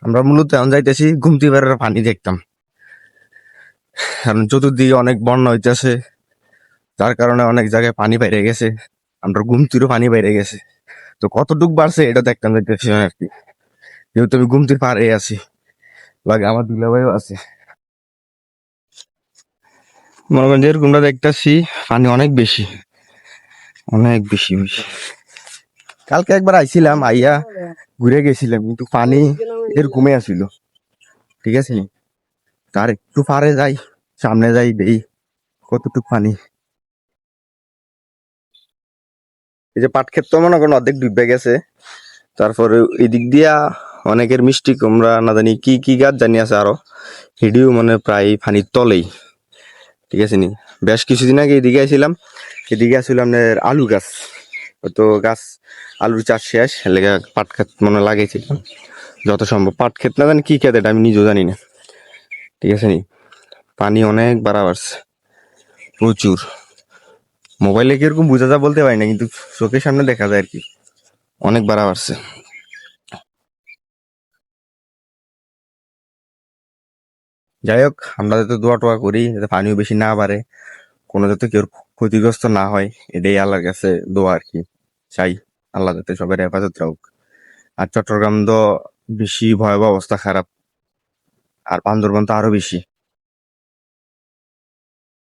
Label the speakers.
Speaker 1: আমরা মূলত এখন যাইতেছি গুমতি পাড়ের পানি দেখতাম, কারণ চতুর্দিকে অনেক বন্যা হইতেছে, যার কারণে অনেক জায়গায় পানি বাইরে গেছে। আমরা গুমতিরও পানি বাইরে গেছে, তো কতটুক বাড়ছে এটা দেখতাম যাইতেছি আর কি। যেহেতু আমি গুমতির পাড়ে আছি, লাগে আমার দুলাভাইও আছে, মনে করেন যেরকমটা দেখতেছি পানি অনেক বেশি, অনেক বেশি বেশি। কালকে একবার আইছিলাম, আইয়া ঘুরে গেছিলাম, কিন্তু পানি এরকমই আসিল, ঠিক আছে নি। তার একটু পারে যাই, সামনে যাই, দেই কতটুক পানি। এই যে পাট ক্ষেত তো মনে করেন অর্ধেক ডুবে গেছে। তারপরে এই দিক দিয়া অনেকের মিষ্টি কুমড়া না জানি কি কি গাছ জানি আছে আরো, হিডিও মানে প্রায় পানির তলেই, ঠিক আছে নি। বেশ কিছুদিন আগে এদিকে আসছিলাম, এদিকে আসলে আপনার আলু গাছ, তো গাছ আলুর চাষ শেষ, লেগে পাট ক্ষেত মনে লাগাইছিলাম। যত সম্ভব পাট ক্ষেত না জানি কি ক্ষেত, এটা আমি নিজেও জানি না, ঠিক আছে নি। পানি অনেক বাড়া বাড়ছে, প্রচুর। মোবাইলে কিরকম বোঝা যায় বলতে পারি না, কিন্তু চোখের সামনে দেখা যায় আর কি, অনেক বাড়া বাড়ছে। যাই হোক, আমরা যাতে দোয়া টোয়া করি যাতে পানিও বেশি না বাড়ে, কোনো যাতে কেউ ক্ষতিগ্রস্ত না হয়, এটাই আল্লাহর কাছে দোয়া আর কি। চাই আল্লাহ যাতে সবাই হেফাজত রাখুক। আর চট্টগ্রাম তো বেশি ভয়াবহ অবস্থা খারাপ, আর বান্দরবান তো আরো বেশি।